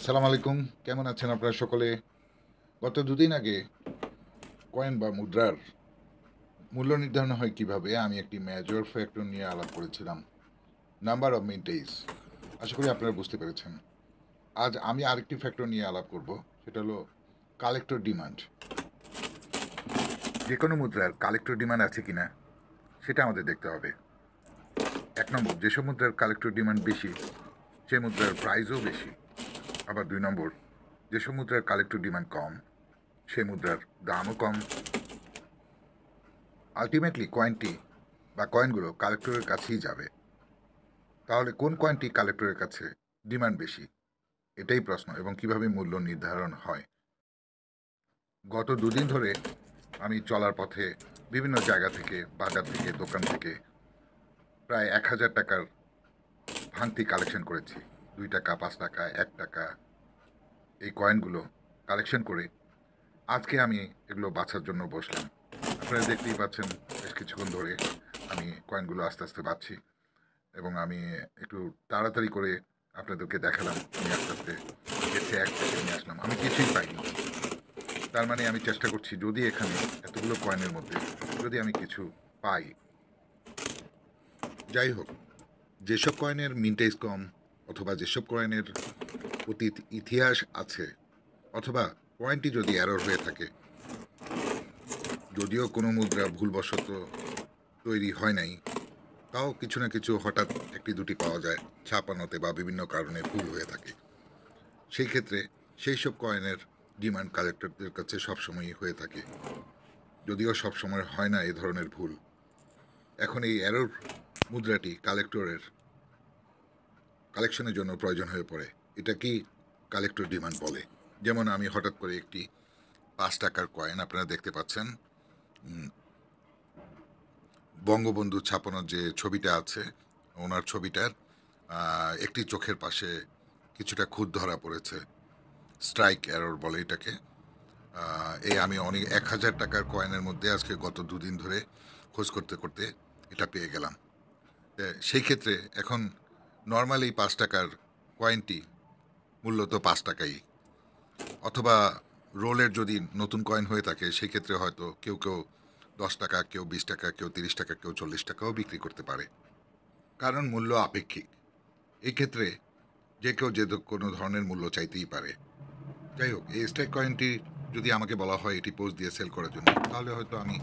আসসালামু আলাইকুম। কেমন আছেন আপনারা সকলে? গত দুদিন আগে কয়েন বা মুদ্রার মূল্য নির্ধারণ হয় কিভাবে আমি একটি মেজর ফ্যাক্টর নিয়ে আলাপ করেছিলাম, নাম্বার অফ মিন্টেজ। আশা করি আপনারা বুঝতে পেরেছেন। আজ আমি আরেকটি ফ্যাক্টর নিয়ে আলাপ করব, সেটা হলো কালেক্টর ডিমান্ড। যে কোনো মুদ্রার কালেক্টর ডিমান্ড আছে কিনা সেটা আমাদের দেখতে হবে। 1 নম্বর, যেসব মুদ্রার কালেক্টর ডিমান্ড বেশি সেই মুদ্রার প্রাইসও বেশি। আবার 2 নম্বর, যেসব মুদ্রার কালেক্টর ডিমান্ড কম সেই মুদ্রার দামও কম। আলটিমেটলি কয়েনটি বা কয়েনগুলো কালেক্টরের কাছেই যাবে। তাহলে কোন কয়েনটি কালেক্টরের কাছে ডিমান্ড বেশি, এটাই প্রশ্ন। এবং কিভাবে মূল্য নির্ধারণ হয়। গত দুদিন ধরে আমি চলার পথে বিভিন্ন জায়গা থেকে, বাজার থেকে, দোকান থেকে প্রায় 1000 টাকার ভাঙতি কালেকশন করেছি। 2 টাকা, 5 টাকা, 1 টাকা এই কয়েনগুলো কালেকশন করে আজকে আমি এগুলো বাছার জন্য বসলাম। আপনারা দেখতেই পাচ্ছেন বেশ কিছুক্ষণ ধরে আমি কয়েনগুলো আস্তে আস্তে বাছছি এবং আমি একটু তাড়াতাড়ি করে আপনাদেরকে দেখালাম। আমি আস্তে আস্তে বেছে এক থেকে নিয়ে আসলাম, আমি কিছুই পাইনি। তার মানে আমি চেষ্টা করছি যদি এখানে এতগুলো কয়েনের মধ্যে যদি আমি কিছু পাই। যাই হোক, যেসব কয়েনের মিন্টেজ কম, অথবা যেসব কয়েনের অতীত ইতিহাস আছে, অথবা কয়েনটি যদি এরর হয়ে থাকে, যদিও কোনো মুদ্রা ভুলবশত তৈরি হয় নাই, তাও কিছু না কিছু হঠাৎ একটি দুটি পাওয়া যায় ছাপানোতে বা বিভিন্ন কারণে ভুল হয়ে থাকে। সেই ক্ষেত্রে সেই সব কয়েনের ডিমান্ড কালেক্টরদের কাছে সবসময়ই হয়ে থাকে, যদিও সবসময় হয় না এ ধরনের ভুল। এখন এই এরর মুদ্রাটি কালেক্টরের কালেকশনের জন্য প্রয়োজন হয়ে পড়ে। এটা কি কালেক্টর ডিমান্ড বলে। যেমন আমি হঠাৎ করে একটি 5 টাকার কয়েন, আপনারা দেখতে পাচ্ছেন বঙ্গবন্ধু ছাপানোর যে ছবিটা আছে, ওনার ছবিটার একটি চোখের পাশে কিছুটা খুঁত ধরা পড়েছে, স্ট্রাইক এরর বলে এটাকে। আমি অনেক 1000 টাকার কয়েনের মধ্যে আজকে গত দুদিন ধরে খোঁজ করতে করতে এটা পেয়ে গেলাম। সেই ক্ষেত্রে এখন নর্মালি 5 টাকার কয়েনটি মূলত 5 টাকাই, অথবা রোলের যদি নতুন কয়েন হয়ে থাকে সেই ক্ষেত্রে হয়তো কেউ কেউ 10 টাকা, কেউ 20 টাকা, কেউ 30 টাকা, কেউ 40 টাকাও বিক্রি করতে পারে, কারণ মূল্য আপেক্ষিক। এই ক্ষেত্রে যে কেউ যে কোনো ধরনের মূল্য চাইতেই পারে। যাই হোক, এই স্ট্রাইক কয়েনটি যদি আমাকে বলা হয় এটি পোস্ট দিয়ে সেল করার জন্য, তাহলে হয়তো আমি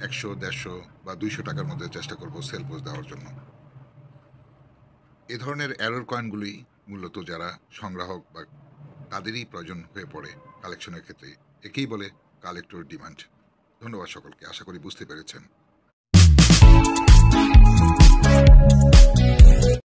100, 150 বা 200 টাকার মধ্যে চেষ্টা করব সেল পোস্ট দেওয়ার জন্য। এ ধরনের এরর কয়েনগুলি মূলত যারা সংগ্রাহক বা তাদেরই প্রয়োজন হয়ে পড়ে কালেকশনের ক্ষেত্রে। একেই বলে কালেক্টর ডিমান্ড। ধন্যবাদ সকলকে, আশা করি বুঝতে পেরেছেন।